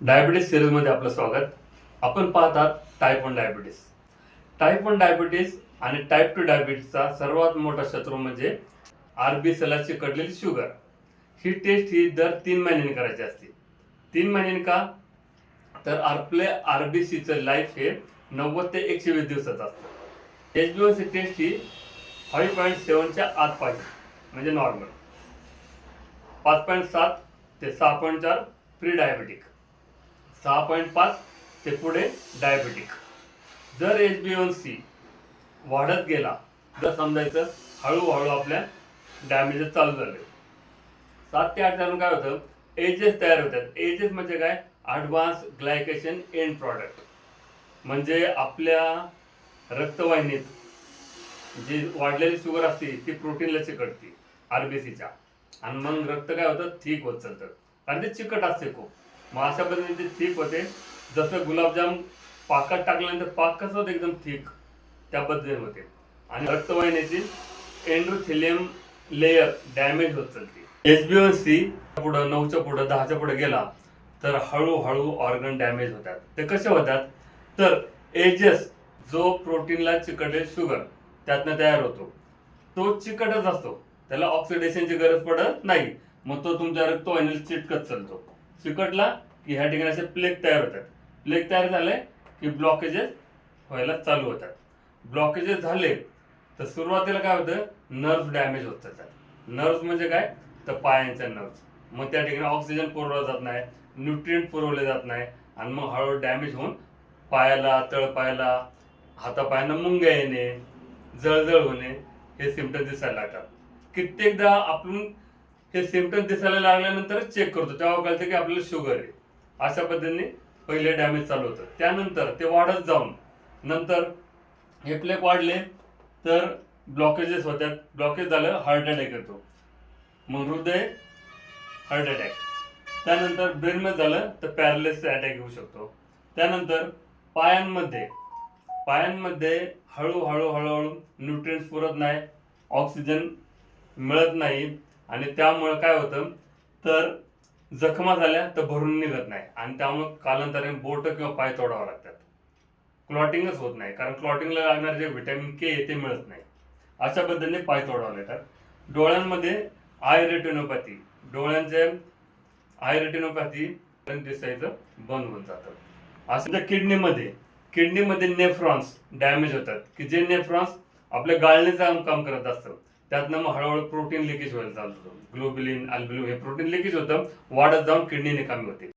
Diabetes सिरीजमध्ये आपलं स्वागत. आपण पाहतात टाईप 1 डायबिटीज. टाईप 1 डायबिटीज आणि टाईप 2 डायबिटीजचा सर्वात मोठा शत्रू म्हणजे आरबीसीला चिकटलेली शुगर. ही टेस्ट ही दर 3 महिन्यांनी करायची असते. 3 महिन्यांनी का? तर आपले आरबीसीचं लाईफ हे 90 ते 120 दिवसाचं असतं. HbA1c टेस्ट ही 5.7च्या आत पाहिजे, म्हणजे नॉर्मल. 5.7 ते 6.4 प्री डायबिटिक, 6.5 ते पुढे डायबिटिक. जर HbA1c वाढत गेला तर समजायचं हळूहळू आपल्या डॅमेजेस चालू झाले. 7 ते 8 जण काय होतं, एजेस तयार होतात. एजेस म्हणजे काय? Advance glycation end product. म्हणजे आपल्या रक्तवाहिनीत जी वाढलेली शुगर असते ती प्रोटीनला चिकटते आरबीसीच्या, आणि मग रक्त काय होतं, थिक होत चालतं, कारण ते चिकट असते खूप. मग अशा पद्धतीने ते थिक होते. जसं गुलाबजाम पाकात टाकल्यानंतर पाक कसं होतं, एकदम थिक, त्या पद्धतीने होते. आणि रक्तवाहिनीची एंडोथेलियम लेयर डॅमेज होत चालते. HbA1c पुढं 9च्या पुढं 10च्या पुढे गेला तर हळूहळू ऑर्गन डॅमेज होतात. ते कसे होतात? तर एजेस जो प्रोटीनला चिकटलेला शुगर त्यातनं तयार होतो, तो चिकटच असतो, त्याला ऑक्सिडेशनची गरज पडत नाही. मग तो तुमच्या रक्तवाहिनीला चिटकत चालतो. चिकटला की ह्या ठिकाणी असे प्लेग तयार होतात. प्लेग तयार झाले की ब्लॉकेजेस व्हायला चालू होतात. ब्लॉकेजेस झाले तर सुरुवातीला काय होतं, नर्व्ह डॅमेज होत जातात. नर्व्ह म्हणजे काय? तर पायांच्या नर्व्ह. मग त्या ठिकाणी ऑक्सिजन पुरवला जात नाही, न्यूट्रिएंट पुरवले जात नाही, आणि मग हळूहळू डॅमेज होऊन पायाला, तळपायाला, हातापायांना मुंग्या येणे, जळजळ होणे, हे सिम्पटम दिसायला लागतात. कित्येकदा आपण हे सिम्पटम दिसायला लागल्यानंतर चेक करतो, तेव्हा कळतं की आपल्याला शुगर आहे. अशा पद्धतीने पहिले डॅमेज चालू होतं. त्यानंतर ते वाढत जाऊन नंतर हे प्लेग वाढले तर ब्लॉकेजेस होतात. ब्लॉकेज झालं हार्ट अटॅक येतो, मग हृदय हार्ट अटॅक. त्यानंतर ब्रेनमध्ये झालं तर पॅरालिसिस अटॅक येऊ शकतो. त्यानंतर पायांमध्ये हळूहळू न्यूट्रिएंट्स पुरत नाही, ऑक्सिजन मिळत नाही, आणि त्यामुळे काय होतं, तर जखमा झाल्या तर भरून निघत नाही, आणि त्यामुळे कालांतराने बोट किंवा पाय तोडावं लागतात. क्लॉटिंगच होत नाही, कारण क्लॉटिंगला लागणारे जे व्हिटॅमिन के ते मिळत नाही. अशा पद्धतीने पाय तोडावं लागतात. डोळ्यांमध्ये आय रेटिनोपॅथी, डोळ्यांचे आय रेटिनोपॅथी दिसायचं बंद होऊन जातं. असं त्या किडनीमध्ये नेफ्रॉन्स डॅमेज होतात, की जे नेफ्रॉन्स आपल्या गाळणीचं काम करत असतं. त्यातनं मग हळूहळू प्रोटीन लिकेज व्हायला चालतो. ग्लोबुलिन, अल्ब्युमिन हे प्रोटीन लिकेज होतं, वाढत जाऊन किडनी निकामी होते.